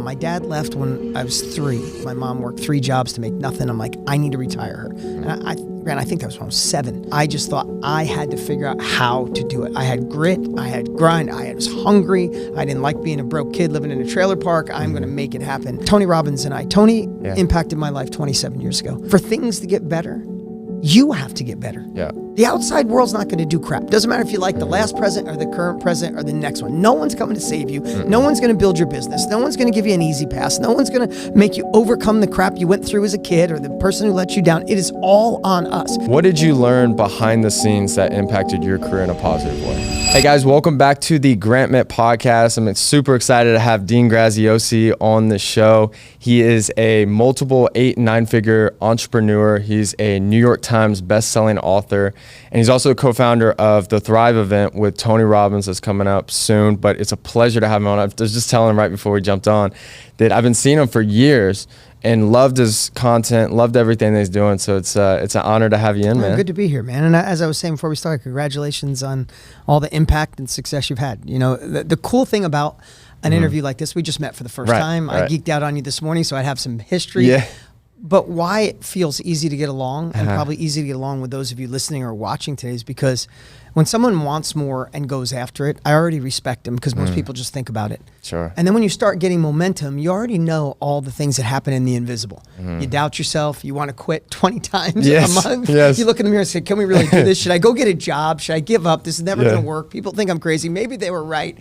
My dad left when I was 3. My mom worked 3 jobs to make nothing. I'm like, I need to retire her. And I think that was when I was 7. I just thought I had to figure out how to do it. I had grit, I had grind, I was hungry. I didn't like being a broke kid living in a trailer park. I'm going to make it happen. Tony Robbins and Tony impacted my life 27 years ago. For things to get better, you have to get better. Yeah. The outside world's not going to do crap. Doesn't matter if you like the last president or the current president or the next one. No one's coming to save you. No one's going to build your business. No one's going to give you an easy pass. No one's going to make you overcome the crap you went through as a kid or the person who let you down. It is all on us. What did you learn behind the scenes that impacted your career in a positive way? Hey guys, welcome back to the Grant Met podcast. I'm super excited to have Dean Graziosi on the show. He is a multiple 8- and 9-figure entrepreneur. He's a New York Times bestselling author, and he's also a co-founder of the Thrive event with Tony Robbins that's coming up soon. But it's a pleasure to have him on. I was just telling him right before we jumped on that I've been seeing him for years and loved his content, loved everything that he's doing. So it's an honor to have you in, man. Good to be here, man. And as I was saying before we started, congratulations on all the impact and success you've had. You know, the cool thing about an interview like this, we just met for the first time. I geeked out on you this morning, so I'd have some history. Yeah. But why it feels easy to get along, and probably easy to get along with those of you listening or watching today, is because when someone wants more and goes after it, I already respect them because most people just think about it. Sure. And then when you start getting momentum, you already know all the things that happen in the invisible. You doubt yourself. You want to quit 20 times a month. You look in the mirror and say, can we really do this? Should I go get a job? Should I give up? This is never going to work. People think I'm crazy. Maybe they were right.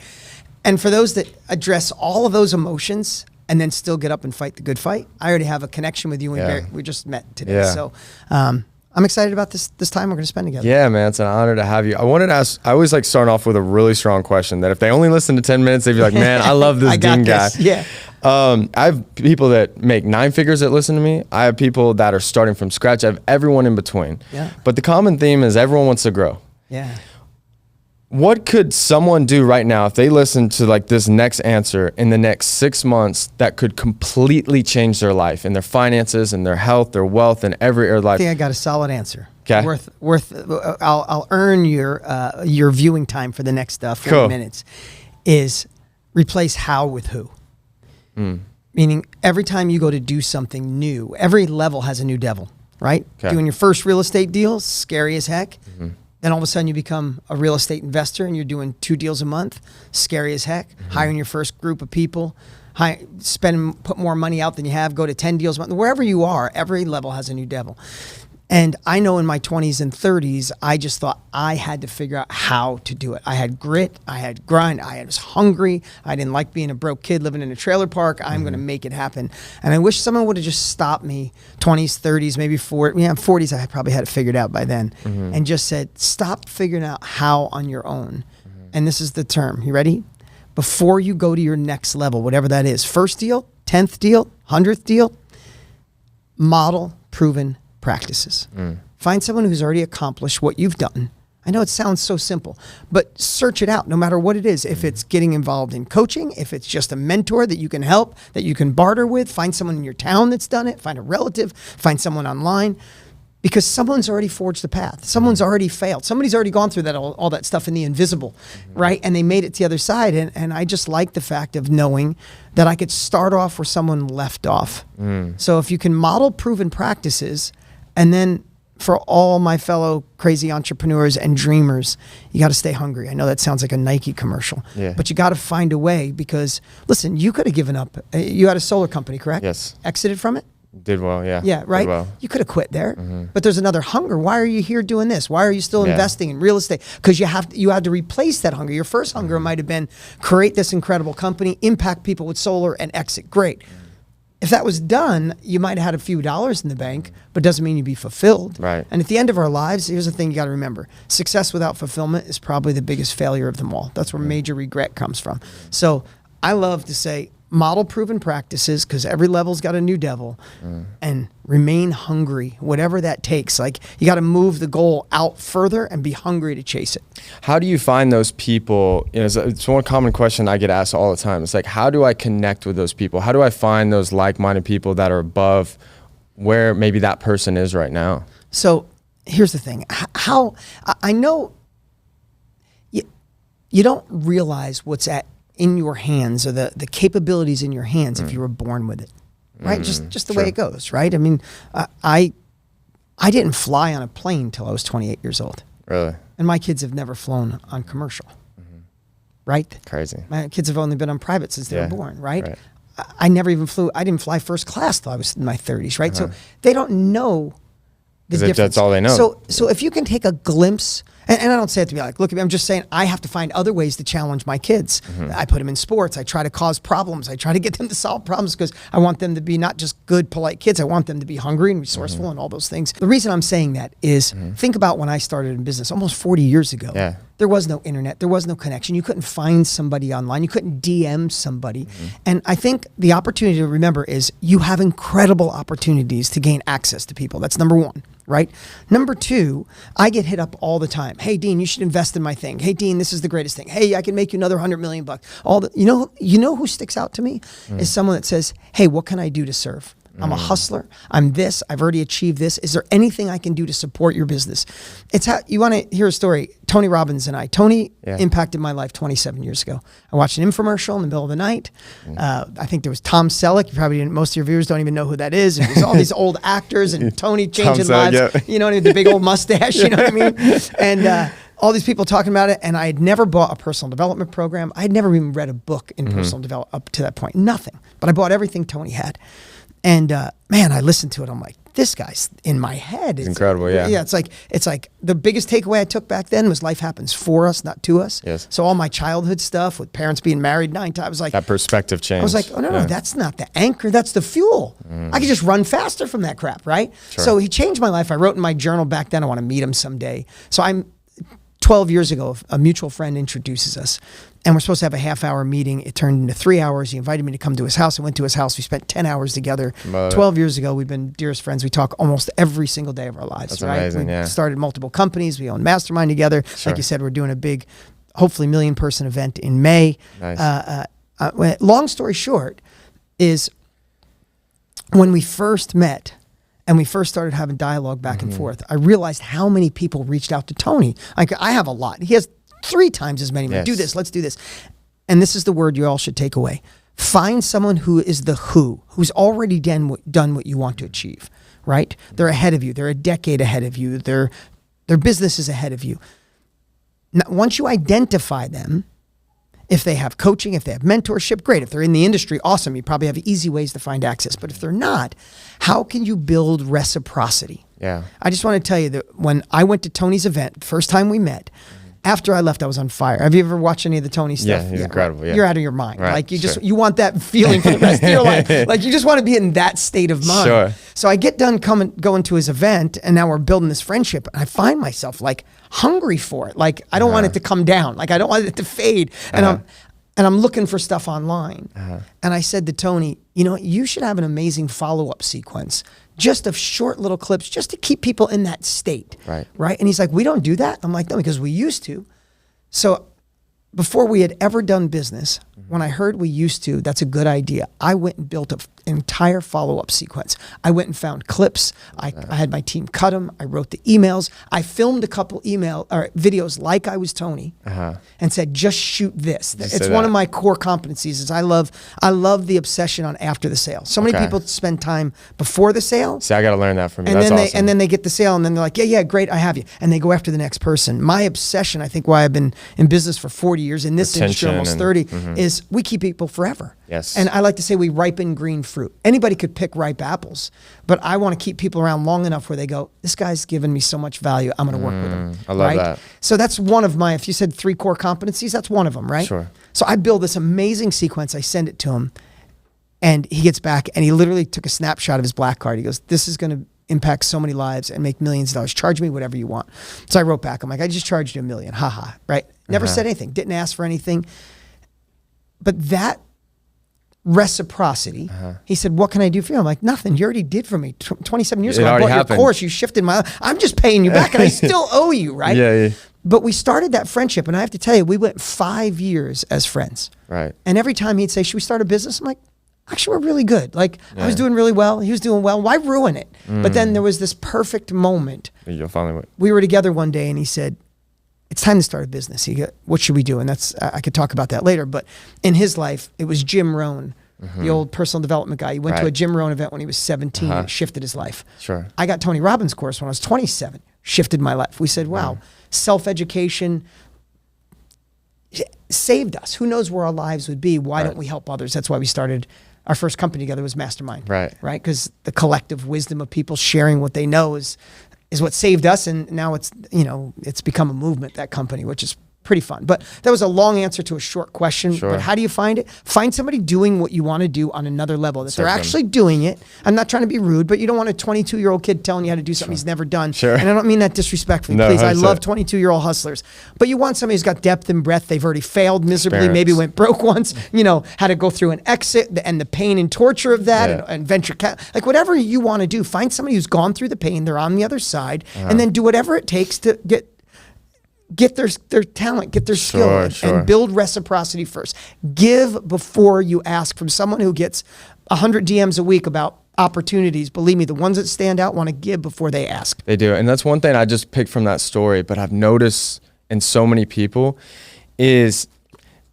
And for those that address all of those emotions and then still get up and fight the good fight, I already have a connection with you. And we just met today. So I'm excited about this time we're going to spend together. Yeah, man, it's an honor to have you. I wanted to ask, I always like starting off with a really strong question that if they only listen to 10 minutes, they'd be like, man, I love this Dean guy. Yeah. I have people that make 9 figures that listen to me. I have people that are starting from scratch. I have everyone in between. Yeah. But the common theme is everyone wants to grow. Yeah. What could someone do right now if they listen to like this next answer in the next 6 months that could completely change their life and their finances and their health, their wealth, and every area of life? I think I got a solid answer. Okay. I'll earn your viewing time for the next 40 minutes. Is replace how with who. Meaning every time you go to do something new, every level has a new devil, right? Okay. Doing your first real estate deal, scary as heck. Then all of a sudden you become a real estate investor and you're doing 2 deals a month, scary as heck. Hiring your first group of people, put more money out than you have, go to 10 deals a month. Wherever you are, every level has a new devil. And I know in my 20s and 30s, I just thought I had to figure out how to do it. I had grit, I had grind, I was hungry. I didn't like being a broke kid living in a trailer park. I'm going to make it happen. And I wish someone would have just stopped me, 20s, 30s, maybe 40s, I probably had it figured out by then, and just said, stop figuring out how on your own. And this is the term. You ready? Before you go to your next level, whatever that is, first deal, 10th deal, 100th deal, model proven practices. Find someone who's already accomplished what you've done. I know it sounds so simple, but search it out no matter what it is. If it's getting involved in coaching, if it's just a mentor that you can help, that you can barter with, find someone in your town that's done it, find a relative, find someone online, because someone's already forged the path. Someone's already failed. Somebody's already gone through that all that stuff in the invisible, right? And they made it to the other side. And I just like the fact of knowing that I could start off where someone left off. So if you can model proven practices, and then for all my fellow crazy entrepreneurs and dreamers, you got to stay hungry. I know that sounds like a Nike commercial, but you got to find a way because, listen, you could have given up. You had a solar company, correct? Yes. Exited from it? Did well, yeah. Yeah, right? Did well. You could have quit there, but there's another hunger. Why are you here doing this? Why are you still investing in real estate? Because you had to replace that hunger. Your first hunger might have been create this incredible company, impact people with solar, and exit. Great. If that was done, you might have had a few dollars in the bank, but doesn't mean you'd be fulfilled. Right. And at the end of our lives, here's the thing you got to remember. Success without fulfillment is probably the biggest failure of them all. That's where major regret comes from. So I love to say model proven practices because every level's got a new devil and remain hungry, whatever that takes. Like you got to move the goal out further and be hungry to chase it. How do you find those people? You know, it's one common question I get asked all the time. It's like, how do I connect with those people? How do I find those like-minded people that are above where maybe that person is right now? So here's the thing. How I know you don't realize what's in your hands, or the capabilities in your hands if you were born with it, right? Just the way it goes, right? I mean, I didn't fly on a plane till I was 28 years old. Really? And my kids have never flown on commercial, right? Crazy. My kids have only been on private since they were born, right? Right. I never even flew. I didn't fly first class till I was in my 30s, right? So they don't know the difference. That's all they know. So if you can take a glimpse, and I don't say it to be like, look at me, I'm just saying I have to find other ways to challenge my kids. I put them in sports. I try to cause problems. I try to get them to solve problems because I want them to be not just good, polite kids. I want them to be hungry and resourceful and all those things. The reason I'm saying that is think about when I started in business almost 40 years ago. Yeah. There was no internet. There was no connection. You couldn't find somebody online. You couldn't DM somebody. And I think the opportunity to remember is you have incredible opportunities to gain access to people. That's number one, right? Number two, I get hit up all the time. Hey, Dean, you should invest in my thing. Hey, Dean, this is the greatest thing. Hey, I can make you another $100 million bucks. You know who sticks out to me is someone that says, hey, what can I do to serve? I'm a hustler. I'm this. I've already achieved this. Is there anything I can do to support your business? It's how you want to hear a story. Tony Robbins and I. Tony impacted my life 27 years ago. I watched an infomercial in the middle of the night. I think there was Tom Selleck. You probably didn't. Most of your viewers don't even know who that is. It was all these old actors and Tony changing lives. Yeah. You know, the big old mustache. You know what I mean? And all these people talking about it, and I had never bought a personal development program. I had never even read a book in personal development up to that point. Nothing. But I bought everything Tony had. And man, I listened to it. I'm like, this guy's in my head. It's incredible, yeah. Yeah, it's like the biggest takeaway I took back then was life happens for us, not to us. Yes. So all my childhood stuff with parents being married 9 times, I was like, that perspective change. I was like, oh no, that's not the anchor. That's the fuel. I could just run faster from that crap, right? Sure. So he changed my life. I wrote in my journal back then, I want to meet him someday. So 12 years ago, a mutual friend introduces us, and we're supposed to have a half-hour meeting. It turned into 3 hours. He invited me to come to his house. I went to his house. We spent 10 hours together. 12 years ago, we've been dearest friends. We talk almost every single day of our lives. That's right? amazing, We started multiple companies. We own Mastermind together. Sure. Like you said, we're doing a big, hopefully million-person event in May. Nice. Long story short is when we first met, and we first started having dialogue back and forth, I realized how many people reached out to Tony. Like, I have a lot. He has 3 times as many. Yes. Do this, let's do this. And this is the word you all should take away. Find someone who is the who's already done what you want to achieve, right? They're ahead of you. They're a decade ahead of you. Their business is ahead of you. Now, once you identify them, if they have coaching, if they have mentorship, great. If they're in the industry, awesome. You probably have easy ways to find access. But if they're not, how can you build reciprocity? Yeah. I just want to tell you that when I went to Tony's event, the first time we met, after I left, I was on fire. Have you ever watched any of the Tony stuff? Yeah, he's incredible. Right. Yeah. You're out of your mind. Right, Like you sure. you want that feeling for the rest of your life. Like you just want to be in that state of mind. Sure. So I get done going to his event, and now we're building this friendship. And I find myself like hungry for it. Like I don't want it to come down. Like I don't want it to fade. And I'm looking for stuff online. And I said to Tony, you know, you should have an amazing follow-up sequence, just of short little clips, just to keep people in that state. Right. And he's like, we don't do that. I'm like, no, because we used to. So before we had ever done business, when I heard we used to, that's a good idea. I went and built an entire follow-up sequence. I went and found clips. I had my team cut them. I wrote the emails. I filmed a couple videos like I was Tony and said, just shoot this. It's one of my core competencies is I love the obsession on after the sale. So many people spend time before the sale. See, I got to learn that from you. And That's awesome. And then they get the sale and then they're like, yeah, great, I have you. And they go after the next person. My obsession, I think why I've been in business for 40 years, in this industry almost 30, is we keep people forever. Yes. And I like to say we ripen green fruit. Anybody could pick ripe apples, but I want to keep people around long enough where they go, this guy's given me so much value, I'm going to work with him. I love that. So that's one of my, if you said 3 core competencies, that's one of them, right? Sure. So I build this amazing sequence. I send it to him and he gets back and he literally took a snapshot of his black card. He goes, this is going to impact so many lives and make millions of dollars. Charge me whatever you want. So I wrote back, I'm like, I just charged you $1 million. Haha. Right. Never said anything. Didn't ask for anything. But that reciprocity, he said, what can I do for you? I'm like, nothing. You already did for me 27 years ago. I bought your course. You shifted my life. I'm just paying you back and I still owe you, right? Yeah. But we started that friendship and I have to tell you, we went 5 years as friends. Right. And every time he'd say, should we start a business? I'm like, actually, we're really good. Like I was doing really well. He was doing well. Why ruin it? But then there was this perfect moment. You'll finally win. We were together one day and he said, it's time to start a business. He go, what should we do? And I could talk about that later. But in his life, it was Jim Rohn, the old personal development guy. He went to a Jim Rohn event when he was 17. It shifted his life. Sure. I got Tony Robbins' course when I was 27. Shifted my life. We said, wow, self-education saved us. Who knows where our lives would be? Why don't we help others? That's why we started. Our first company together was Mastermind. Right. Because the collective wisdom of people sharing what they know is what saved us. And now it's become a movement, that company, which is pretty fun. But that was a long answer to a short question. Sure. But how do you find it? Find somebody doing what you want to do on another level, that they're actually doing it. I'm not trying to be rude, but you don't want a 22-year-old kid telling you how to do something he's never done. Sure. And I don't mean that disrespectfully. No, please, I love 22-year-old hustlers. But you want somebody who's got depth and breadth. They've already failed miserably, maybe went broke once, had to go through an exit and the pain and torture of that and venture capital. Like whatever you want to do, find somebody who's gone through the pain, they're on the other side, and then do whatever it takes to get their talent, get their skill, and build reciprocity first. Give before you ask. From someone who gets 100 DMs a week about opportunities, believe me, the ones that stand out want to give before they ask. They do. And that's one thing I just picked from that story, but I've noticed in so many people is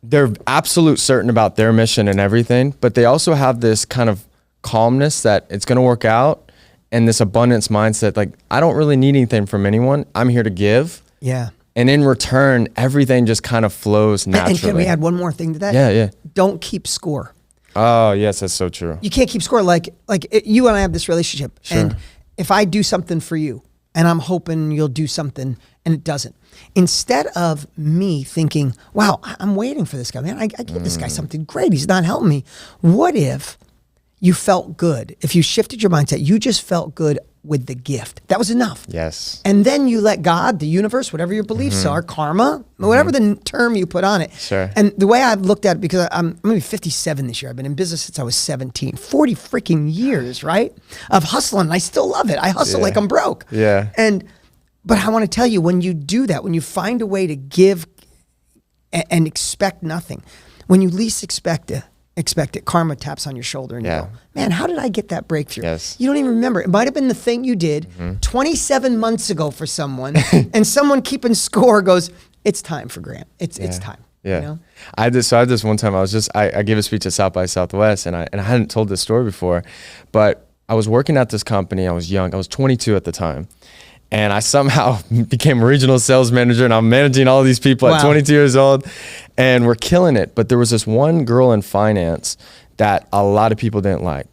they're absolute certain about their mission and everything, but they also have this kind of calmness that it's going to work out, and this abundance mindset, like, I don't really need anything from anyone. I'm here to give. Yeah. And in return, everything just kind of flows naturally. And can we add one more thing to that? Yeah. Don't keep score. Oh, yes, that's so true. You can't keep score. You and I have this relationship. Sure. And if I do something for you and I'm hoping you'll do something and it doesn't, instead of me thinking, wow, I'm waiting for this guy, man, I gave this guy something great. He's not helping me. What if you felt good? If you shifted your mindset, you just felt good with the gift. That was enough. Yes. And then you let God, the universe, whatever your beliefs are, karma, whatever the term you put on it. Sure. And the way I've looked at it, because I'm going to be 57 this year. I've been in business since I was 17. 40 freaking years, right? Of hustling. I still love it. I hustle like I'm broke. Yeah. But I want to tell you, when you do that, when you find a way to give and expect nothing, when you least expect it, karma taps on your shoulder and you go, man, how did I get that breakthrough? Yes. You don't even remember. It might have been the thing you did 27 months ago for someone, and someone keeping score goes, it's time for Grant. It's time. Yeah. You know? I had this one time. I gave a speech at South by Southwest, and I hadn't told this story before, but I was working at this company. I was young. I was 22 at the time. And I somehow became a regional sales manager, and I'm managing all these people at 22 years old, and we're killing it. But there was this one girl in finance that a lot of people didn't like,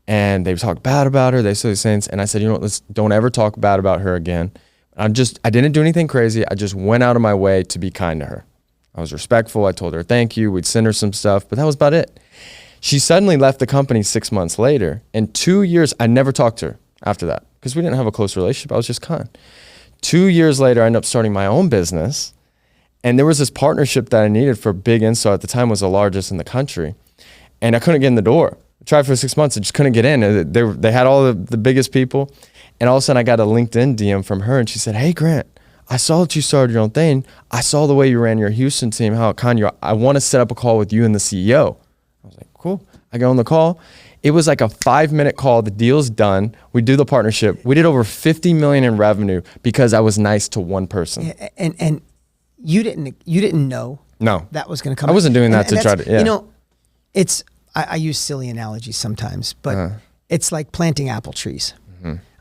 and they talked bad about her. They said these things, and I said, you know what, don't ever talk bad about her again. I didn't do anything crazy. I just went out of my way to be kind to her. I was respectful. I told her thank you. We'd send her some stuff, but that was about it. She suddenly left the company 6 months later. In 2 years, I never talked to her after that, because we didn't have a close relationship. I was just kind. 2 years later, I ended up starting my own business. And there was this partnership that I needed for Big Install. At the time, was the largest in the country. And I couldn't get in the door. I tried for 6 months. I just couldn't get in. They had all the biggest people. And all of a sudden, I got a LinkedIn DM from her. And she said, hey, Grant, I saw that you started your own thing. I saw the way you ran your Houston team, how kind you are. I want to set up a call with you and the CEO. I was like, cool. I go on the call. It was like a 5-minute call. The deal's done. We do the partnership. We did over $50 million in revenue because I was nice to one person. Yeah, and you didn't know that was going to come. I wasn't doing that to try to. Yeah. You know, I use silly analogies sometimes, but it's like planting apple trees.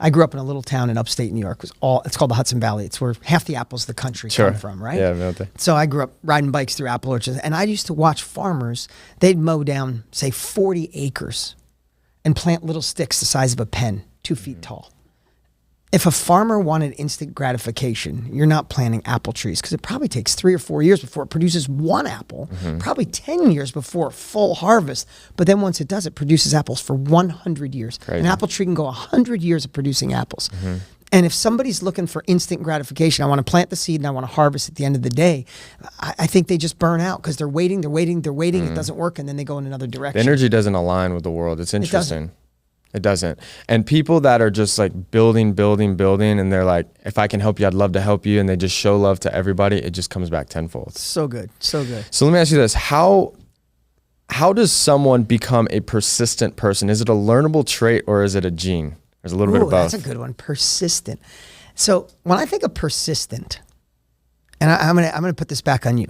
I grew up in a little town in upstate New York. It's called the Hudson Valley. It's where half the apples of the country come from, right? Yeah, so I grew up riding bikes through apple orchards, and I used to watch farmers. They'd mow down, say, 40 acres and plant little sticks the size of a pen, 2 feet tall. If a farmer wanted instant gratification, you're not planting apple trees, because it probably takes 3 or 4 years before it produces one apple, probably 10 years before full harvest. But then once it does, it produces apples for 100 years. Crazy. An apple tree can go 100 years of producing apples. And if somebody's looking for instant gratification, I want to plant the seed and I want to harvest at the end of the day, I think they just burn out because they're waiting. It doesn't work, and then they go in another direction. The energy doesn't align with the world. It's interesting. It doesn't. And people that are just like building, and they're like, if I can help you, I'd love to help you, and they just show love to everybody, it just comes back tenfold. So good. So good. So let me ask you this. How does someone become a persistent person? Is it a learnable trait, or is it a gene? There's a little bit of both. That's a good one. Persistent. So when I think of persistent, and I'm gonna put this back on you.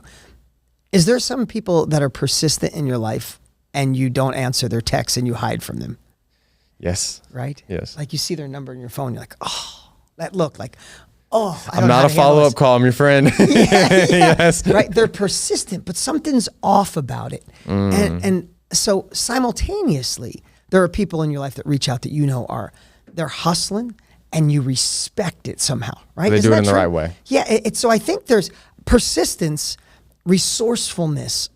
Is there some people that are persistent in your life and you don't answer their texts and you hide from them? Yes. Right? Yes. Like you see their number in your phone, you're like, oh, that look like, oh, I'm not a follow-up call. I'm your friend. Yes. Right. They're persistent, but something's off about it. And so simultaneously, there are people in your life that reach out that they're hustling and you respect it somehow, right? They do it in the right way. Yeah. So I think there's persistence, resourcefulness,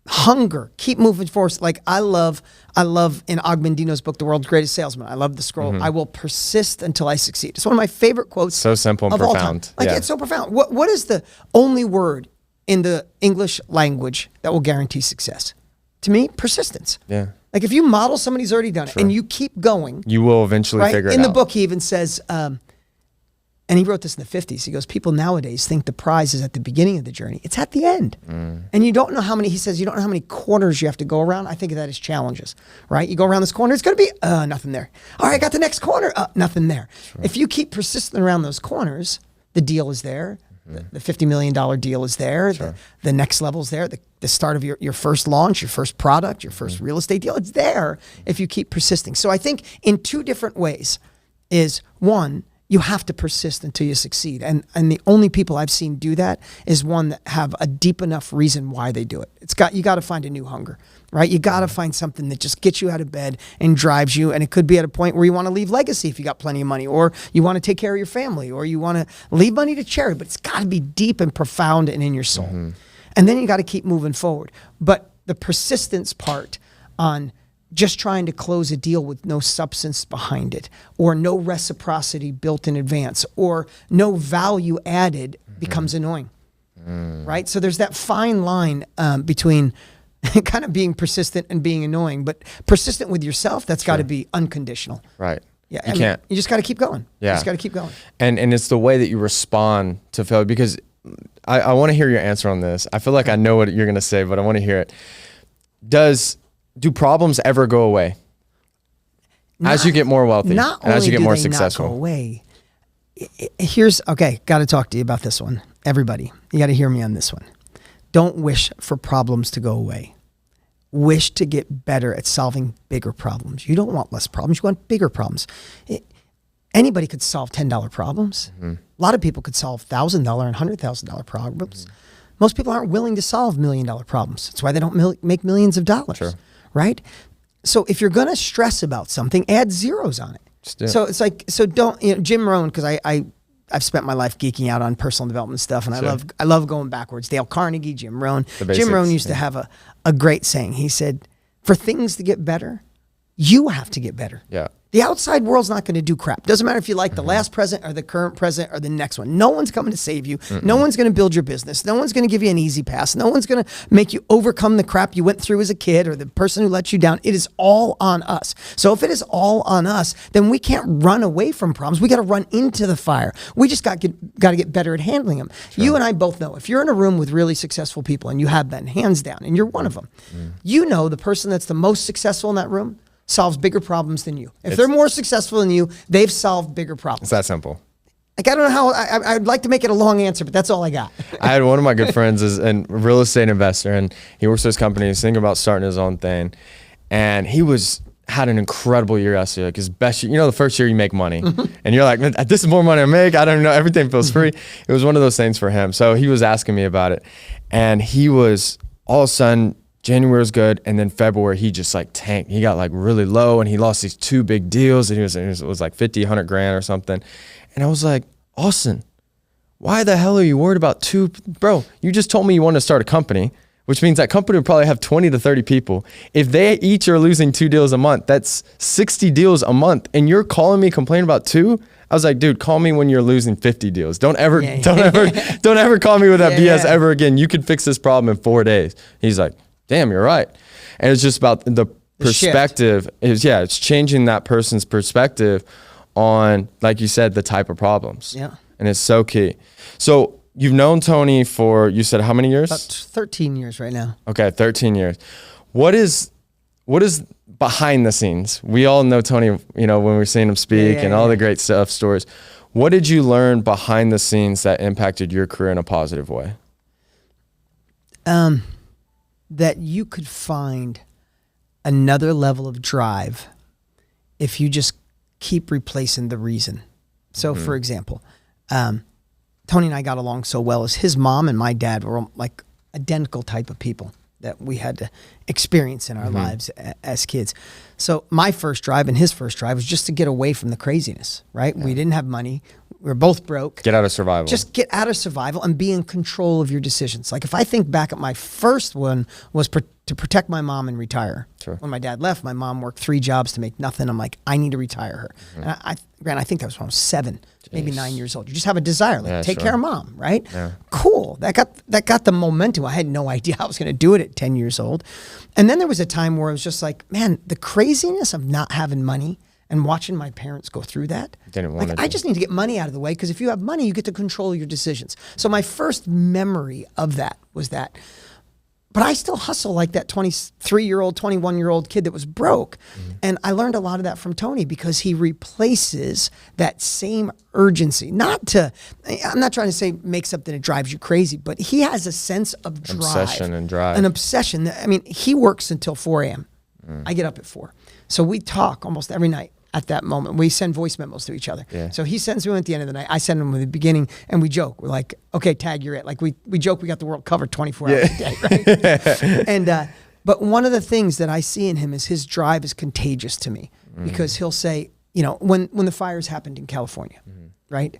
hunger, keep moving forward. Like I love in Ogmandino's book, The World's Greatest Salesman. I love the scroll. I will persist until I succeed. It's one of my favorite quotes. So simple and profound. Like it's so profound. What is the only word in the English language that will guarantee success? To me, persistence. Yeah. Like if you model somebody who's already done it and you keep going, you will eventually figure it out. In the book, he even says, and he wrote this in the 50s. He goes, people nowadays think the prize is at the beginning of the journey. It's at the end. And you don't know how many, he says, you don't know how many corners you have to go around. I think of that as challenges, right? You go around this corner, it's going to be, nothing there. All right, I got the next corner, nothing there. Right. If you keep persisting around those corners, the deal is there. The $50 million deal is there. Sure. The next level is there. The start of your first launch, your first product, your first real estate deal, it's there if you keep persisting. So I think in two different ways is one, you have to persist until you succeed. And the only people I've seen do that is one that have a deep enough reason why they do it. You got to find a new hunger, right? You got to find something that just gets you out of bed and drives you. And it could be at a point where you want to leave legacy if you got plenty of money, or you want to take care of your family, or you want to leave money to charity, but it's got to be deep and profound and in your soul. And then you got to keep moving forward. But the persistence part on just trying to close a deal with no substance behind it, or no reciprocity built in advance, or no value added becomes annoying, right? So there's that fine line between kind of being persistent and being annoying, but persistent with yourself, that's got to be unconditional. Right. Yeah, you can't. You just got to keep going. Yeah. You just got to keep going. And it's the way that you respond to failure, because I want to hear your answer on this. I feel like I know what you're going to say, but I want to hear it. Do problems ever go away as you get more wealthy and as you get more successful? Not go away. Got to talk to you about this one. Everybody, you got to hear me on this one. Don't wish for problems to go away. Wish to get better at solving bigger problems. You don't want less problems. You want bigger problems. Anybody could solve $10 problems. A lot of people could solve $1,000 and $100,000 problems. Most people aren't willing to solve $1 million problems. That's why they don't make millions of dollars. Sure. Right? So if you're going to stress about something, add zeros on it. So it's like, don't, Jim Rohn, because I've spent my life geeking out on personal development stuff, and I love going backwards. Dale Carnegie, Jim Rohn. Jim Rohn used to have a great saying. He said, for things to get better, you have to get better. Yeah. The outside world's not going to do crap. Doesn't matter if you like the last president or the current president or the next one. No one's coming to save you. No one's going to build your business. No one's going to give you an easy pass. No one's going to make you overcome the crap you went through as a kid or the person who let you down. It is all on us. So if it is all on us, then we can't run away from problems. We got to run into the fire. We just got to get better at handling them. Sure. You and I both know if you're in a room with really successful people, and you have been, hands down, and you're one of them, you know the person that's the most successful in that room solves bigger problems than you. If they're more successful than you, they've solved bigger problems. It's that simple. Like, I don't know how, I'd like to make it a long answer, but that's all I got. I had one of my good friends is a real estate investor, and he works for his company. He's thinking about starting his own thing. And he had an incredible year last year, like his best year. The first year you make money and you're like, this is more money I make. I don't know. Everything feels free. It was one of those things for him. So he was asking me about it, and he was all of a sudden, January was good, and then February he just like tanked. He got like really low, and he lost these 2 big deals, and it was like 50, 100 grand or something. And I was like, Austin, why the hell are you worried about bro? You just told me you want to start a company, which means that company would probably have 20 to 30 people. If they each are losing 2 deals a month, that's 60 deals a month, and you're calling me complaining about 2? I was like, dude, call me when you're losing 50 deals. Don't ever call me with that BS ever again. You could fix this problem in 4 days. He's like, damn, you're right. And it's just about the perspective. It's changing that person's perspective on, like you said, the type of problems. Yeah. And it's so key. So you've known Tony for, you said how many years? About 13 years right now. Okay, 13 years. What is behind the scenes? We all know Tony, when we're seeing him speak and all the great stuff, stories. What did you learn behind the scenes that impacted your career in a positive way? That you could find another level of drive if you just keep replacing the reason. So for example, Tony and I got along so well as his mom and my dad were like identical type of people that we had to experience in our lives as kids. So my first drive and his first drive was just to get away from the craziness, right? We didn't have money. We were both broke. Get out of survival. Just get out of survival and be in control of your decisions. Like if I think back at my first one was to protect my mom and retire. Sure. When my dad left, my mom worked 3 jobs to make nothing. I'm like, I need to retire her. And I think that was when I was 7, maybe 9 years old. You just have a desire, like take care of mom, right? Yeah. Cool. That got the momentum. I had no idea I was going to do it at 10 years old. And then there was a time where I was just like, man, the craziness of not having money and watching my parents go through that. I just need to get money out of the way, because if you have money, you get to control your decisions. So my first memory of that was that. But I still hustle like that 23-year-old, 21-year-old kid that was broke. And I learned a lot of that from Tony, because he replaces that same urgency. I'm not trying to say make something that drives you crazy, but he has a sense of drive. Obsession and drive. An obsession. I mean, he works until 4 a.m. I get up at 4. So we talk almost every night. At that moment, we send voice memos to each other. Yeah. So he sends me at the end of the night. I send him at the beginning, and we joke. We're like, "Okay, Tag, you're it." Like we joke we got the world covered 24 hours a day, right? And but one of the things that I see in him is his drive is contagious to me, because he'll say, you know, when the fires happened in California, right?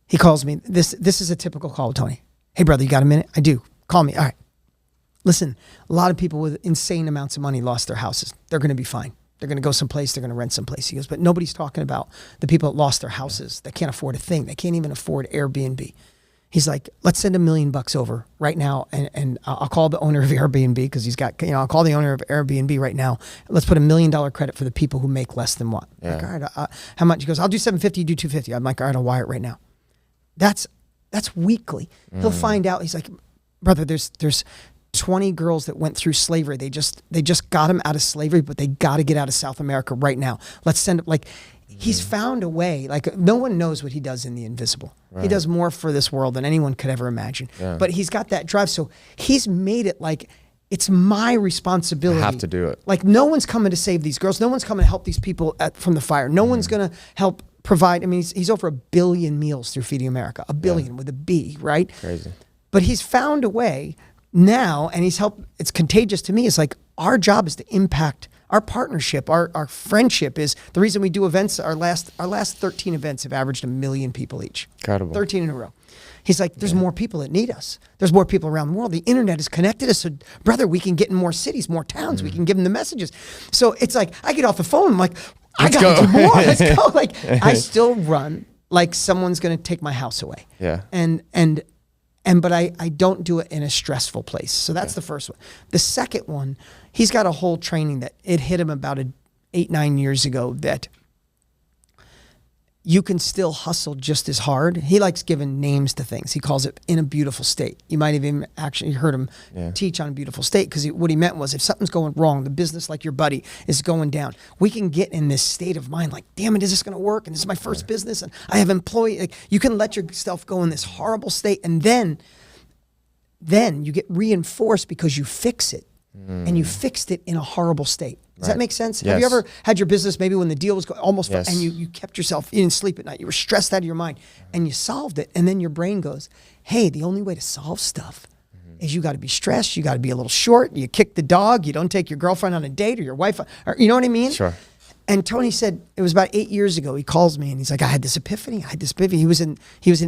He calls me. This is a typical call with Tony. Hey, brother, you got a minute? I do. Call me. All right. Listen, a lot of people with insane amounts of money lost their houses. They're going to be fine. They're going to go someplace. They're going to rent someplace. He goes, but nobody's talking about the people that lost their houses. That can't afford a thing. They can't even afford Airbnb. He's like, let's send $1 million over right now. And I'll call the owner of Airbnb, because he's got, I'll call the owner of Airbnb right now. Let's put $1 million credit for the people who make less than what? Yeah. Like, all right, how much? He goes, I'll do 750, you do 250. I'm like, all right, I'll wire it right now. That's weekly. He'll find out. He's like, brother, there's 20 girls that went through slavery. They just got them out of slavery, but they got to get out of South America right now. Let's send it. Like, he's found a way. Like, no one knows what he does in the invisible. Right. He does more for this world than anyone could ever imagine. Yeah. But he's got that drive. So he's made it like it's my responsibility. I have to do it. Like, no one's coming to save these girls. No one's coming to help these people from the fire. No one's going to help provide. I mean, he's over 1 billion meals through Feeding America. 1 billion with a B, right? Crazy. But he's found a way now, and it's contagious to me. It's like our job is to impact our partnership, our friendship is the reason we do events. Our last 13 events have averaged 1 million people each. Incredible. 13 in a row. He's like, there's more people that need us. There's more people around the world. The internet has connected us. So, brother, we can get in more cities, more towns. We can give them the messages. So it's like, I get off the phone. I'm like, I got to do more. Let's go. Like, I still run like someone's going to take my house away. Yeah. But I don't do it in a stressful place. So that's the first one. The second one, he's got a whole training that it hit him about 8-9 years ago, that you can still hustle just as hard. He likes giving names to things. He calls it in a beautiful state. You might have even actually heard him teach on a beautiful state, because what he meant was if something's going wrong, the business like your buddy is going down, we can get in this state of mind like, damn it, is this going to work? And this is my first business, and I have employees. Like, you can let yourself go in this horrible state, and then you get reinforced because you fix it. And you fixed it in a horrible state. Does that make sense? Yes. Have you ever had your business maybe when the deal was almost, and you kept yourself, you didn't sleep at night, you were stressed out of your mind, and you solved it, and then your brain goes, hey, the only way to solve stuff is you got to be stressed, you got to be a little short, you kick the dog, you don't take your girlfriend on a date or your wife, or, you know what I mean? Sure. And Tony said, it was about 8 years ago, he calls me and he's like, I had this epiphany. He was in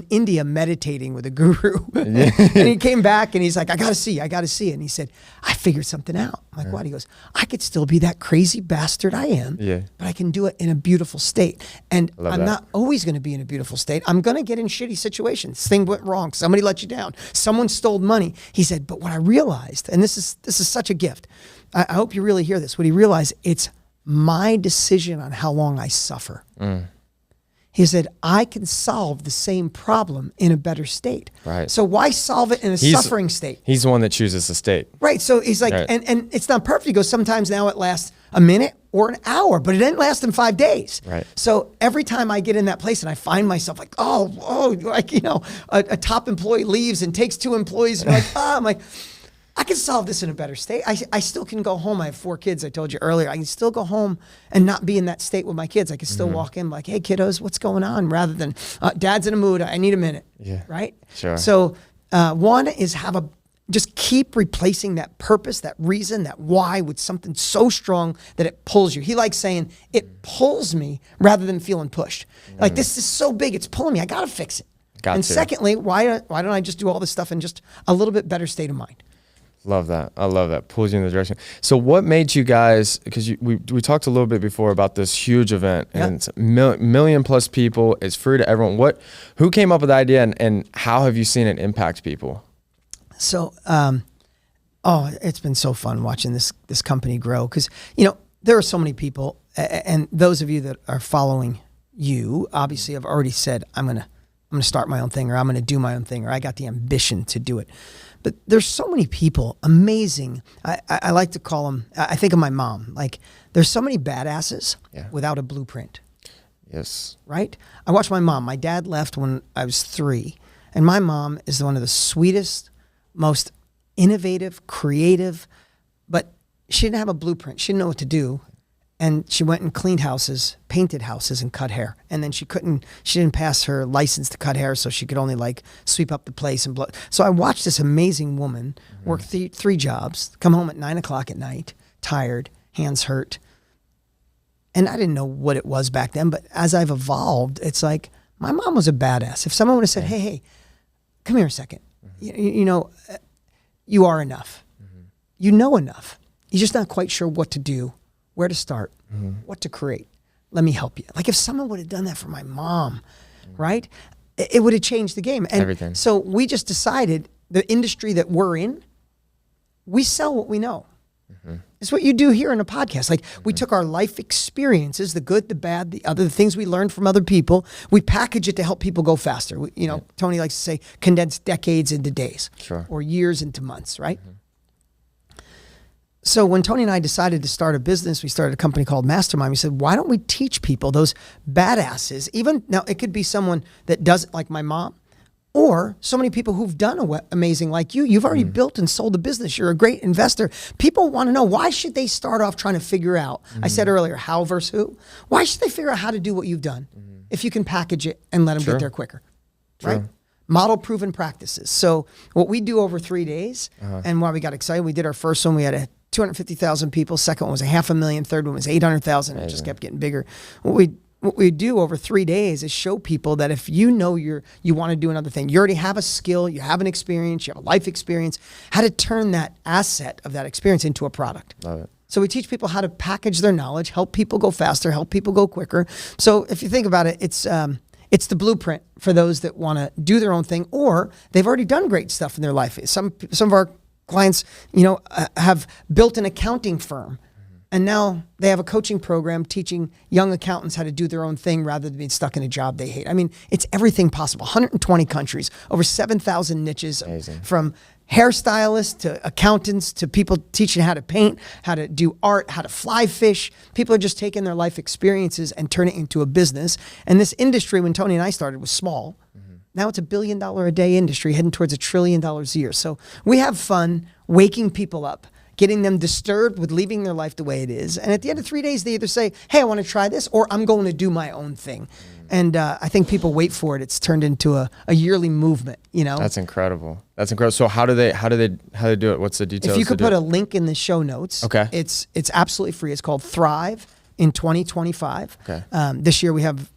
India meditating with a guru. And he came back and he's like, I got to see it. And he said, I figured something out. I'm like, what? He goes, I could still be that crazy bastard I am, but I can do it in a beautiful state. And I'm not always going to be in a beautiful state. I'm going to get in shitty situations. Thing went wrong. Somebody let you down. Someone stole money. He said, but what I realized, and this is such a gift. I hope you really hear this. What he realized, it's my decision on how long I suffer. He said, I can solve the same problem in a better state. Right. So why solve it in a suffering state? He's the one that chooses the state. Right. So he's like, Right. and it's not perfect. He goes, sometimes now it lasts a minute or an hour, but it didn't last in 5 days. Right. So every time I get in that place and I find myself like, like, a top employee leaves and takes 2 employees and I'm like, I can solve this in a better state. I still can go home. I have 4 kids. I told you earlier. I can still go home and not be in that state with my kids. I can still walk in like, hey, kiddos, what's going on? Rather than, Dad's in a mood. I need a minute. Yeah. Right? Sure. So one is just keep replacing that purpose, that reason, that why with something so strong that it pulls you. He likes saying, it pulls me rather than feeling pushed. Like, this is so big, it's pulling me. I got to fix it. Secondly, why don't I just do all this stuff in just a little bit better state of mind? Love that. I love that. Pulls you in the direction. So what made you guys, because we talked a little bit before about this huge event, and it's million plus people. It's free to everyone. Who came up with the idea, and how have you seen it impact people? So, it's been so fun watching this company grow, because, there are so many people, and those of you that are following you obviously have already said, I'm going to start my own thing, or I'm going to do my own thing, or I got the ambition to do it. But there's so many people, amazing. I like to call them, I think of my mom, like, there's so many badasses without a blueprint. Yes. Right? I watched my mom. My dad left when I was 3, and my mom is one of the sweetest, most innovative, creative, but she didn't have a blueprint. She didn't know what to do. And she went and cleaned houses, painted houses, and cut hair. And then she didn't pass her license to cut hair, so she could only like sweep up the place and blow. So I watched this amazing woman work 3 jobs, come home at 9 o'clock at night, tired, hands hurt. And I didn't know what it was back then, but as I've evolved, it's like, my mom was a badass. If someone would have said, hey, come here a second. You are enough. You know enough. You're just not quite sure what to do, where to start, what to create. Let me help you. Like, if someone would have done that for my mom, right? It would have changed the game. And everything. So we just decided the industry that we're in, we sell what we know. It's what you do here in a podcast. Like, we took our life experiences, the good, the bad, the things we learned from other people. We package it to help people go faster. Tony likes to say, condense decades into days, or years into months, right? So when Tony and I decided to start a business, we started a company called Mastermind. We said, why don't we teach people, those badasses, even now it could be someone that doesn't, like my mom, or so many people who've done amazing like you. You've already built and sold a business. You're a great investor. People want to know, why should they start off trying to figure out, I said earlier, how versus who? Why should they figure out how to do what you've done if you can package it and let them get there quicker, right? Model proven practices. So what we do over 3 days, and why we got excited, we did our first one, we had 250,000 people. Second one was 500,000. Third one was 800,000. It just kept getting bigger. What we do over 3 days is show people that if you know you want to do another thing, you already have a skill, you have an experience, you have a life experience, how to turn that asset of that experience into a product. Love it. So we teach people how to package their knowledge, help people go faster, help people go quicker. So if you think about it, it's the blueprint for those that want to do their own thing, or they've already done great stuff in their life. Some of our clients, have built an accounting firm, and now they have a coaching program teaching young accountants how to do their own thing rather than being stuck in a job they hate. I mean, it's everything possible. 120 countries, over 7,000 niches. Amazing. From hairstylists to accountants to people teaching how to paint, how to do art, how to fly fish. People are just taking their life experiences and turning it into a business. And this industry, when Tony and I started, was small. Now it's $1 billion a day industry heading towards $1 trillion a year. So we have fun waking people up, getting them disturbed with leaving their life the way it is. And at the end of 3 days, they either say, hey, I want to try this, or I'm going to do my own thing. And I think people wait for it. It's turned into a yearly movement, That's incredible. That's incredible. So how do they do it? What's the details? If you could put a link in the show notes. Okay. It's absolutely free. It's called Thrive in 2025. Okay. This year we have,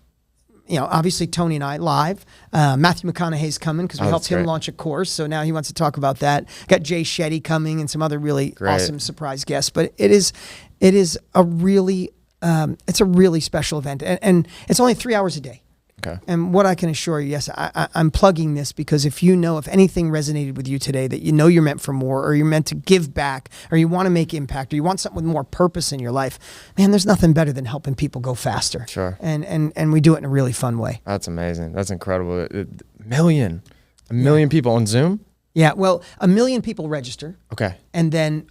obviously Tony and I live. Matthew McConaughey's coming because we helped him launch a course. So now he wants to talk about that. Got Jay Shetty coming and some other really awesome surprise guests. But it is a really, it's a really special event. And it's only 3 hours a day. Okay. And what I can assure you, yes, I'm plugging this because if anything resonated with you today, that you're meant for more, or you're meant to give back, or you want to make impact, or you want something with more purpose in your life, man, there's nothing better than helping people go faster. Sure. And we do it in a really fun way. That's amazing. That's incredible. A million people on Zoom? Yeah, well, 1 million people register. Okay. And then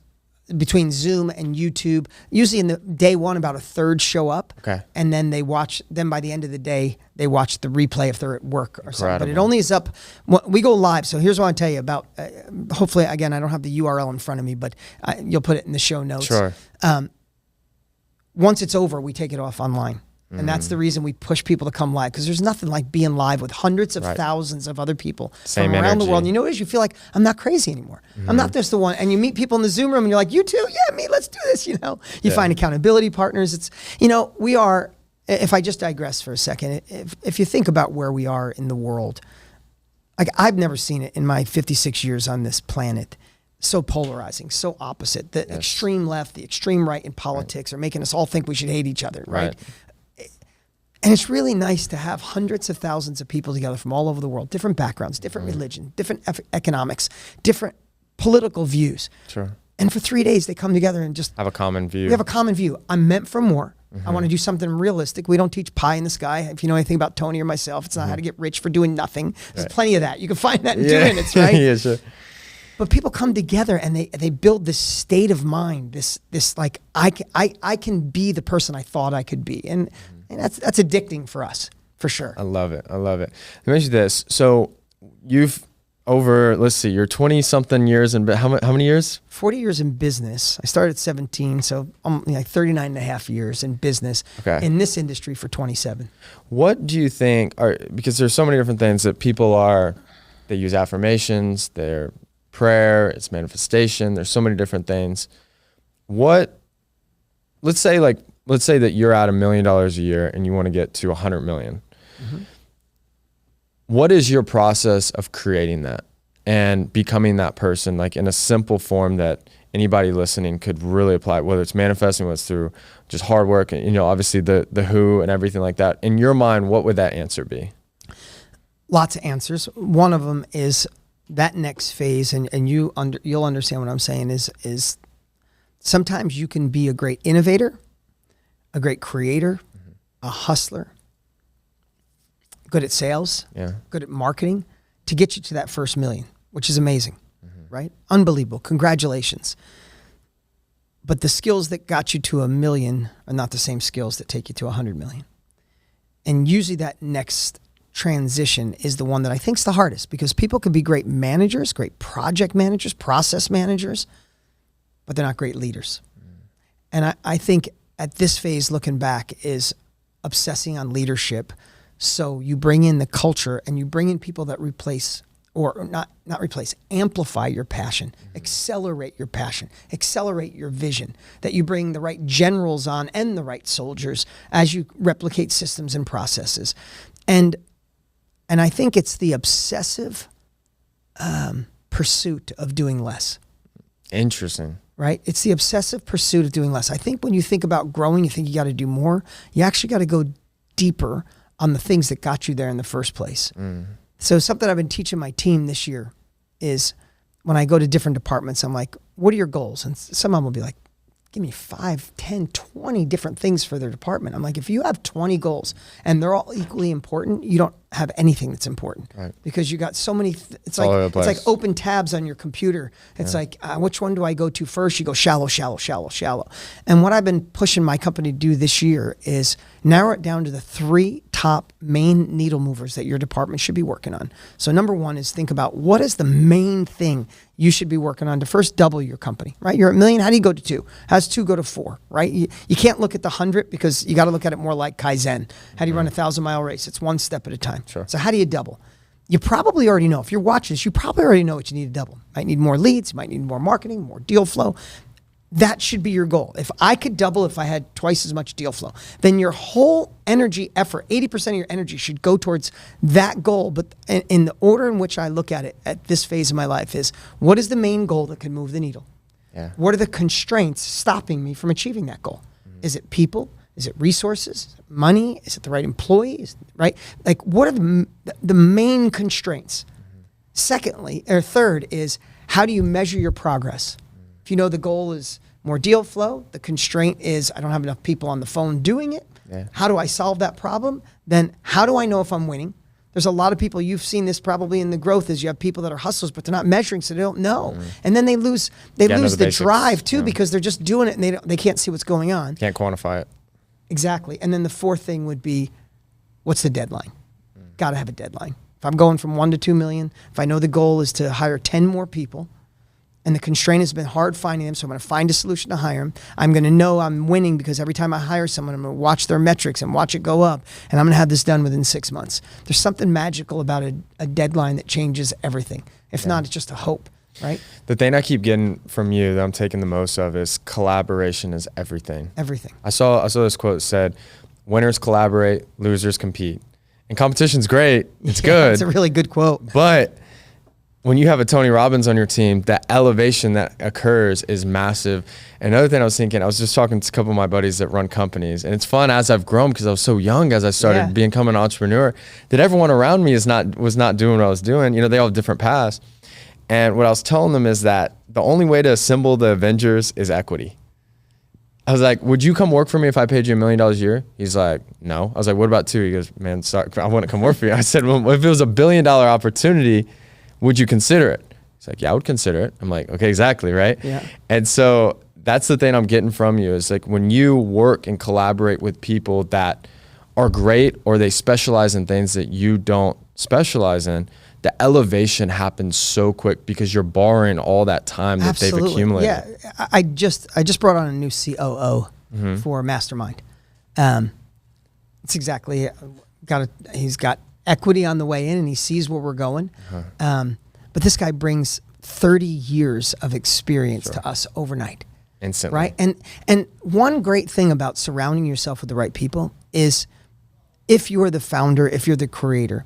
between Zoom and YouTube, usually in the day one, about a third show up. Okay. And then then by the end of the day, they watch the replay if they're at work or something. But it Incredible. only is up, we go live. So here's what I'll tell you about, hopefully, again, I don't have the URL in front of me, but you'll put it in the show notes. Sure. Once it's over, we take it off online. And that's the reason we push people to come live, because there's nothing like being live with hundreds of thousands of other people Same from around the energy. world. And you know what it is? You feel like, I'm not crazy anymore. I'm not just the one. And you meet people in the Zoom room and you're like, you too? Yeah, me, let's do this, You find accountability partners. It's, we are, if I just digress for a second, if you think about where we are in the world, like I've never seen it in my 56 years on this planet. So polarizing, so opposite. The extreme left, the extreme right in politics are making us all think we should hate each other, right? And it's really nice to have hundreds of thousands of people together from all over the world, different backgrounds, different religion, different economics, different political views. Sure. And for 3 days, they come together and just Have a common view. we have a common view. I'm meant for more. I want to do something realistic. We don't teach pie in the sky. If you know anything about Tony or myself, it's not how to get rich for doing nothing. There's plenty of that. You can find that in 2 minutes, right? Yeah, sure. But people come together and they build this state of mind, this like I can be the person I thought I could be, and that's addicting for us, for sure. I love it. Let me ask you this. So you've you're 20 something years in, how many years? 40 years in business. I started at 17, so I'm like 39 and a half years in business. Okay. In this industry for 27. What do you think because there's so many different things that they use affirmations, they're prayer, it's manifestation. There's so many different things. Let's say that you're at $1 million a year and you want to get to 100 million. Mm-hmm. What is your process of creating that and becoming that person, like in a simple form that anybody listening could really apply, whether it's manifesting, whether it's through just hard work, and obviously the who and everything like that. In your mind, what would that answer be? Lots of answers. One of them is that next phase, and you'll understand what I'm saying is sometimes you can be a great innovator, a great creator, a hustler, good at sales, good at marketing, to get you to that first million, which is amazing, right? Unbelievable. Congratulations. But the skills that got you to 1 million are not the same skills that take you to 100 million. And usually that next transition is the one that I think is the hardest, because people can be great managers, great project managers, process managers, but they're not great leaders. And I think at this phase, looking back, is obsessing on leadership. So you bring in the culture and you bring in people that replace, or not replace, amplify your passion, accelerate your passion, accelerate your vision, that you bring the right generals on and the right soldiers as you replicate systems and processes. And I think it's the obsessive pursuit of doing less. Interesting. Right? It's the obsessive pursuit of doing less. I think when you think about growing, you think you got to do more. You actually got to go deeper on the things that got you there in the first place. So something I've been teaching my team this year is when I go to different departments, I'm like, what are your goals? And some of them will be like, give me 5, 10, 20 different things for their department. I'm like, if you have 20 goals and they're all equally important, you don't have anything that's important, right? Because you got so many. It's like open tabs on your computer. It's like, which one do I go to first? You go shallow, shallow, shallow, shallow. And what I've been pushing my company to do this year is narrow it down to the 3 top main needle movers that your department should be working on. So number 1 is think about what is the main thing you should be working on to first double your company, right? You're at $1 million. How do you go to 2? How does 2 go to 4, right? You can't look at the 100 because you got to look at it more like Kaizen. How do you run a 1,000-mile race? It's one step at a time. Sure. So how do you double? You probably already know. If you're watching this, you probably already know what you need to double. You might need more leads. You might need more marketing, more deal flow. That should be your goal. If I could double if I had twice as much deal flow, then your whole energy effort, 80% of your energy should go towards that goal. But in the order in which I look at it at this phase of my life is, what is the main goal that can move the needle? Yeah. What are the constraints stopping me from achieving that goal? Is it people? Is it resources? Is it money? Is it the right employees? Right? Like, what are the main constraints? Secondly, or third is, how do you measure your progress? If you know the goal is more deal flow, the constraint is I don't have enough people on the phone doing it. Yeah. How do I solve that problem? Then how do I know if I'm winning? There's a lot of people, you've seen this probably in the growth, is you have people that are hustlers, but they're not measuring, so they don't know. And then they lose the basics. drive too, because they're just doing it and they can't see what's going on. Can't quantify it. Exactly. And then the fourth thing would be, what's the deadline? Got to have a deadline. If I'm going from 1 to 2 million, if I know the goal is to hire 10 more people, and the constraint has been hard finding them, so I'm going to find a solution to hire them. I'm going to know I'm winning because every time I hire someone, I'm going to watch their metrics and watch it go up, and I'm going to have this done within 6 months. There's something magical about a deadline that changes everything. If not, it's just a hope, right? The thing I keep getting from you that I'm taking the most of is collaboration is everything. Everything. I saw this quote that said, winners collaborate, losers compete. And competition's great. It's good. It's a really good quote. But when you have a Tony Robbins on your team, that elevation that occurs is massive. Another thing I was thinking, I was just talking to a couple of my buddies that run companies, and it's fun as I've grown because I was so young as I started becoming an entrepreneur, that everyone around me was not doing what I was doing. You know, they all have different paths. And what I was telling them is that the only way to assemble the Avengers is equity. I was like, would you come work for me if I paid you $1 million a year? He's like, no. I was like, what about 2? He goes, man, sorry, I want to come work for you. I said, well, if it was $1 billion opportunity, would you consider it? He's like, yeah, I would consider it. I'm like, okay, exactly, right? Yeah. And so that's the thing I'm getting from you is like when you work and collaborate with people that are great or they specialize in things that you don't specialize in, the elevation happens so quick because you're borrowing all that time that they've accumulated. Yeah, I just brought on a new COO for Mastermind. It's exactly he's got equity on the way in and he sees where we're going. But this guy brings 30 years of experience to us overnight. Instantly. Right? And one great thing about surrounding yourself with the right people is if you're the founder, if you're the creator,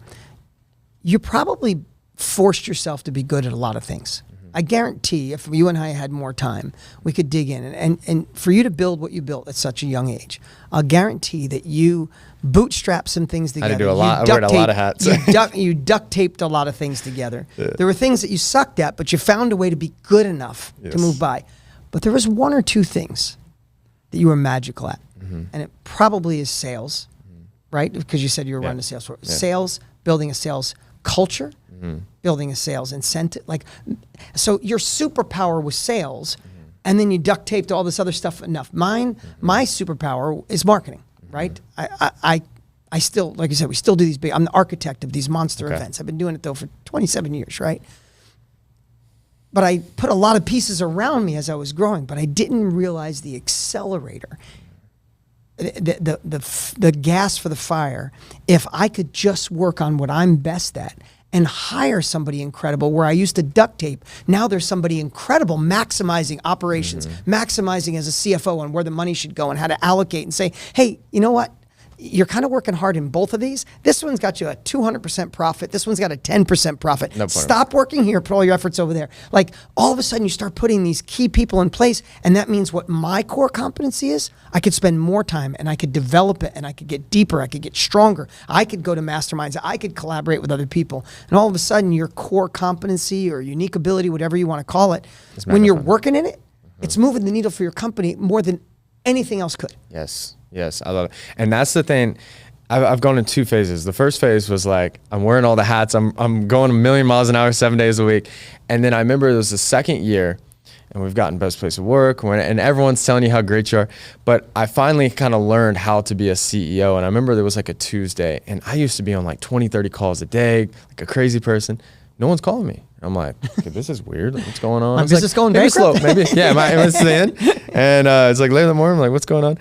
you probably forced yourself to be good at a lot of things. I guarantee if you and I had more time, we could dig in. And for you to build what you built at such a young age, I'll guarantee that you bootstrapped some things together. I had to do a lot. I wear a lot of hats. You duct taped a lot of things together. Yeah. There were things that you sucked at, but you found a way to be good enough to move by. But there was 1 or 2 things that you were magical at. And it probably is sales, right? Because you said you were running a sales force. Sales, building a sales culture, building a sales incentive. So your superpower was sales, and then you duct taped all this other stuff enough. My superpower is marketing, right? I still, like I said, we still do these big, I'm the architect of these monster events. I've been doing it though for 27 years, right? But I put a lot of pieces around me as I was growing, but I didn't realize the accelerator, the gas for the fire. If I could just work on what I'm best at and hire somebody incredible where I used to duct tape, now there's somebody incredible maximizing operations, maximizing as a CFO on where the money should go and how to allocate and say, hey, you know what? You're kind of working hard in both of these. This one's got you a 200% profit. This one's got a 10% profit. No, stop working here, put all your efforts over there. Like all of a sudden you start putting these key people in place, and that means what my core competency is, I could spend more time and I could develop it and I could get deeper, I could get stronger. I could go to masterminds, I could collaborate with other people. And all of a sudden your core competency or unique ability, whatever you want to call it, when you're working in it, it's moving the needle for your company more than anything else could. Yes, I love it. And that's the thing. I've gone in 2 phases. The first phase was like, I'm wearing all the hats. I'm going 1,000,000 miles an hour, 7 days a week. And then I remember it was the second year, and we've gotten best place to work, and everyone's telling you how great you are. But I finally kind of learned how to be a CEO. And I remember there was like a Tuesday, and I used to be on like 20, 30 calls a day, like a crazy person. No one's calling me. I'm like, okay, this is weird. What's going on? My business going bankrupt? Maybe, yeah, it was the end. And it's like later in the morning, I'm like, what's going on?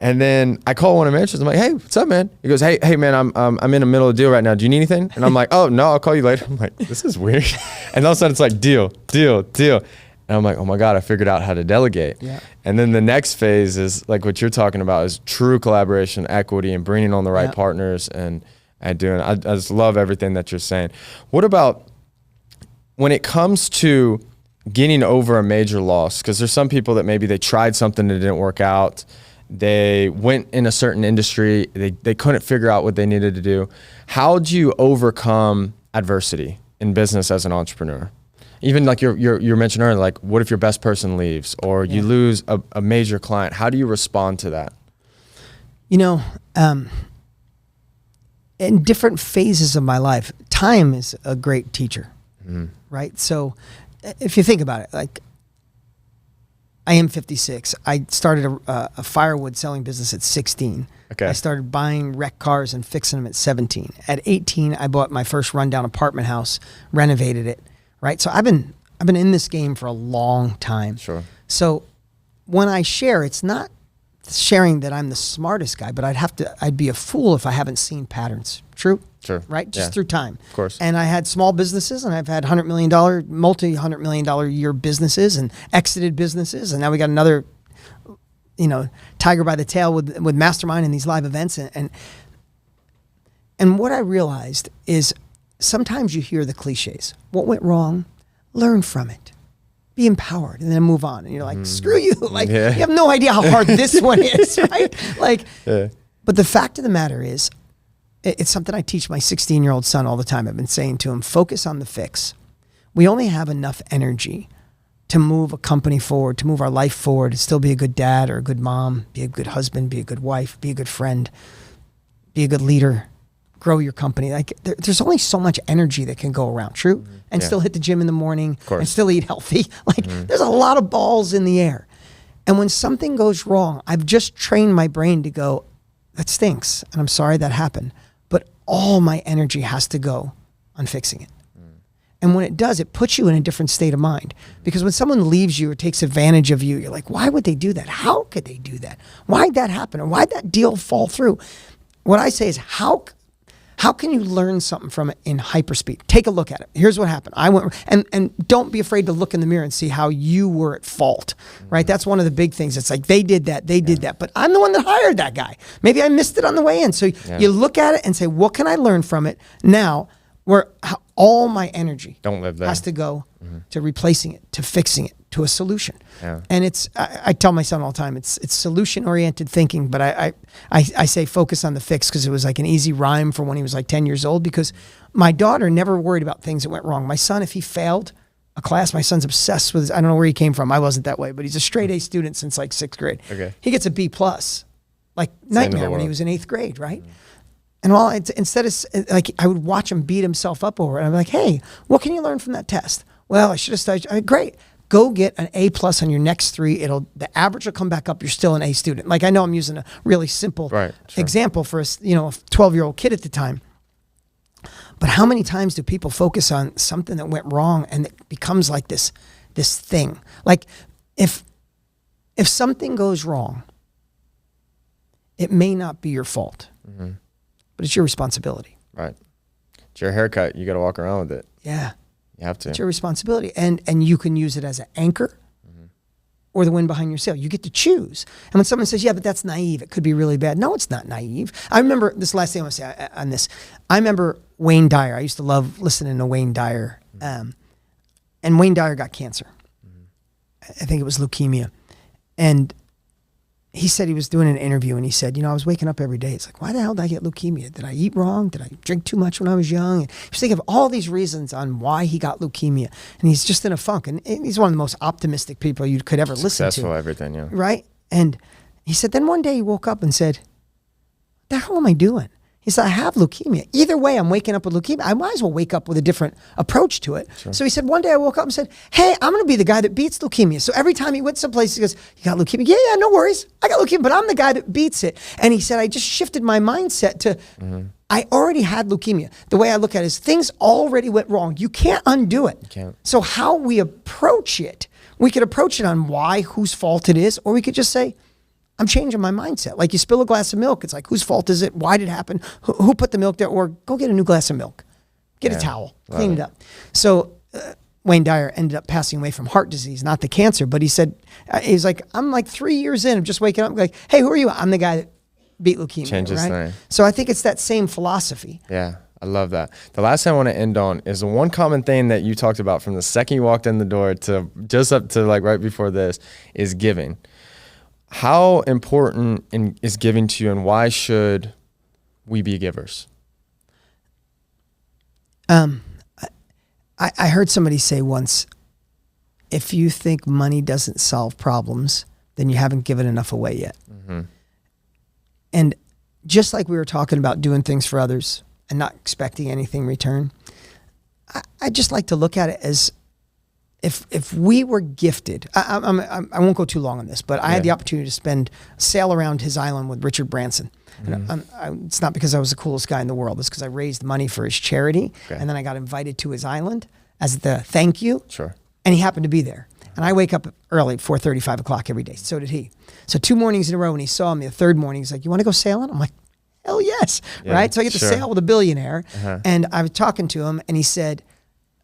And then I call one of the managers. I'm like, hey, what's up, man? He goes, hey, man, I'm in the middle of a deal right now. Do you need anything? And I'm like, oh, no, I'll call you later. I'm like, this is weird. And all of a sudden it's like, deal. And I'm like, oh my God, I figured out how to delegate. Yeah. And then the next phase is like what you're talking about is true collaboration, equity, and bringing on the right partners and doing. I just love everything that you're saying. What about when it comes to getting over a major loss? Because there's some people that maybe they tried something that didn't work out. they went in a certain industry, they couldn't figure out what they needed to do. How'd you overcome adversity in business as an entrepreneur? Even like you mentioned earlier, like what if your best person leaves or you lose a major client? How do you respond to that? You know, in different phases of my life, time is a great teacher, right? So if you think about it, like I am 56. I started a firewood selling business at 16. Okay. I started buying wrecked cars and fixing them at 17. At 18, I bought my first rundown apartment house, renovated it, right? So I've been in this game for a long time. Sure. So when I share, it's not sharing that I'm the smartest guy, but I'd be a fool if I haven't seen patterns. True? Sure. Right? Just through time. Of course. And I had small businesses, and I've had $100 million, multi-$100 million year businesses and exited businesses. And now we got another, tiger by the tail with Mastermind and these live events. And what I realized is sometimes you hear the cliches. What went wrong? Learn from it. Be empowered, and then move on. And you're like, screw you. Like, you have no idea how hard this one is, right? Like, but the fact of the matter is, it's something I teach my 16-year-old son all the time. I've been saying to him, focus on the fix. We only have enough energy to move a company forward, to move our life forward, to still be a good dad or a good mom, be a good husband, be a good wife, be a good friend, be a good leader, grow your company. Like there's only so much energy that can go around, true? And still hit the gym in the morning and still eat healthy. Like there's a lot of balls in the air. And when something goes wrong, I've just trained my brain to go, that stinks. And I'm sorry that happened. But all my energy has to go on fixing it. And when it does, it puts you in a different state of mind. Because when someone leaves you or takes advantage of you, you're like, why would they do that? How could they do that? Why'd that happen? Or why'd that deal fall through? What I say is, how can you learn something from it in hyperspeed? Take a look at it. Here's what happened. I went, and don't be afraid to look in the mirror and see how you were at fault, right? That's one of the big things. It's like, they did that, but I'm the one that hired that guy. Maybe I missed it on the way in. So you look at it and say, what can I learn from it now where all my energy has to go to replacing it, to fixing it, to a solution. And it's, I tell my son all the time, it's solution-oriented thinking, but I say focus on the fix because it was like an easy rhyme for when he was like 10 years old, because my daughter never worried about things that went wrong. My son, if he failed a class, my son's obsessed with, I don't know where he came from. I wasn't that way, but he's a straight A student since like 6th grade. Okay. He gets a B+, like nightmare when he was in 8th grade, right? And instead of, like, I would watch him beat himself up over it. And I'd be like, hey, what can you learn from that test? Well, I should have studied. Great. Go get an A+ on your next 3. The average will come back up. You're still an A student. Like, I know I'm using a really simple example for a 12-year-old kid at the time. But how many times do people focus on something that went wrong and it becomes like this thing? Like, if something goes wrong, it may not be your fault. But it's your responsibility. Right. It's your haircut. You got to walk around with it. Yeah. You have to. It's your responsibility. And you can use it as an anchor or the wind behind your sail. You get to choose. And when someone says, yeah, but that's naive, it could be really bad. No, it's not naive. I remember, this last thing I want to say on this. I remember Wayne Dyer. I used to love listening to Wayne Dyer. And Wayne Dyer got cancer. I think it was leukemia. And he said he was doing an interview and he said, I was waking up every day. It's like, why the hell did I get leukemia? Did I eat wrong? Did I drink too much when I was young? And he was thinking of all these reasons on why he got leukemia. And he's just in a funk. And he's one of the most optimistic people you could ever listen to. Successful, everything, yeah. Right? And he said, then one day he woke up and said, what the hell am I doing? He said, I have leukemia. Either way, I'm waking up with leukemia. I might as well wake up with a different approach to it. Sure. So he said, one day I woke up and said, hey, I'm going to be the guy that beats leukemia. So every time he went someplace, he goes, you got leukemia? Yeah, no worries. I got leukemia, but I'm the guy that beats it. And he said, I just shifted my mindset to, I already had leukemia. The way I look at it is things already went wrong. You can't undo it. You can't. So how we approach it, we could approach it on why, whose fault it is, or we could just say, I'm changing my mindset. Like you spill a glass of milk. It's like, whose fault is it? Why did it happen? Who put the milk there? Or go get a new glass of milk. Get a towel. Clean it up. So Wayne Dyer ended up passing away from heart disease, not the cancer. But he said, he's like, I'm like 3 years in of just waking up. Like, hey, who are you? I'm the guy that beat leukemia. Change his name. So I think it's that same philosophy. Yeah. I love that. The last thing I want to end on is the one common thing that you talked about from the second you walked in the door to just up to like right before this is giving. how important is giving to you, and why should we be givers? I heard somebody say once, if you think money doesn't solve problems, then you haven't given enough away yet. Mm-hmm. And just like we were talking about doing things for others and not expecting anything in return, I just like to look at it as if we were gifted. I won't go too long on this, but I had the opportunity to sail around his island with Richard Branson. Mm-hmm. And it's not because I was the coolest guy in the world. It's because I raised money for his charity. Okay. And then I got invited to his island as the thank you. Sure. And he happened to be there. And I wake up early, 4:30, 5 o'clock every day. So did he. So 2 mornings in a row, when he saw me, the third morning, he's like, you want to go sailing? I'm like, hell yes. Yeah, right? So I get to sail with a billionaire. Uh-huh. And I was talking to him, and he said,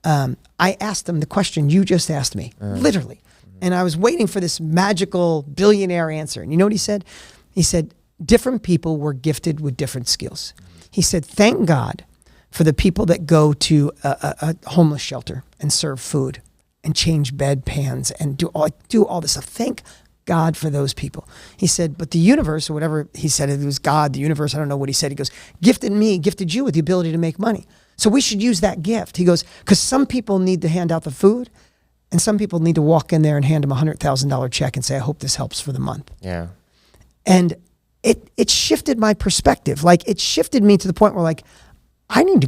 I asked him the question you just asked me, literally. Mm-hmm. And I was waiting for this magical billionaire answer. And you know what he said? He said, different people were gifted with different skills. He said, thank God for the people that go to a homeless shelter and serve food and change bedpans and do all this stuff. Thank God for those people. He said, but the universe, or whatever he said, it was God, the universe, I don't know what he said. He goes, gifted you with the ability to make money. So we should use that gift. He goes, because some people need to hand out the food, and some people need to walk in there and hand them $100,000 check and say, I hope this helps for the month. Yeah. And it shifted my perspective. Like, it shifted me to the point where, like, I know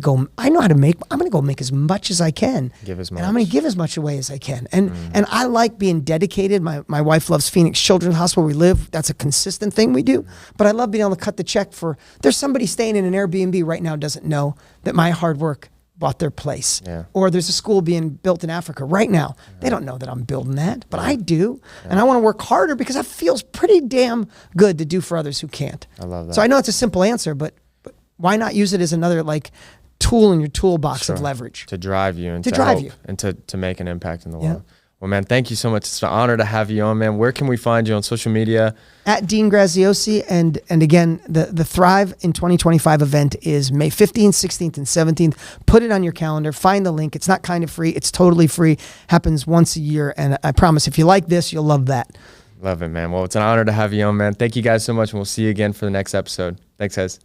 how to make, I'm going to go make as much as I can. Give as much. And I'm going to give as much away as I can. And I like being dedicated. My wife loves Phoenix Children's Hospital. We live. That's a consistent thing we do. But I love being able to cut the check there's somebody staying in an Airbnb right now doesn't know that my hard work bought their place. Yeah. Or there's a school being built in Africa right now. Yeah. They don't know that I'm building that, but I do. Yeah. And I want to work harder because that feels pretty damn good to do for others who can't. I love that. So I know it's a simple answer, but why not use it as another tool in your toolbox of leverage to drive you and to help and to make an impact in the world? Well, man, thank you so much. It's an honor to have you on, man. Where can we find you on social media? At Dean Graziosi. And again, the Thrive in 2025 event is May 15th, 16th, and 17th. Put it on your calendar. Find the link. It's not kind of free. It's totally free. Happens once a year. And I promise, if you like this, you'll love that. Love it, man. Well, it's an honor to have you on, man. Thank you guys so much. And we'll see you again for the next episode. Thanks, guys.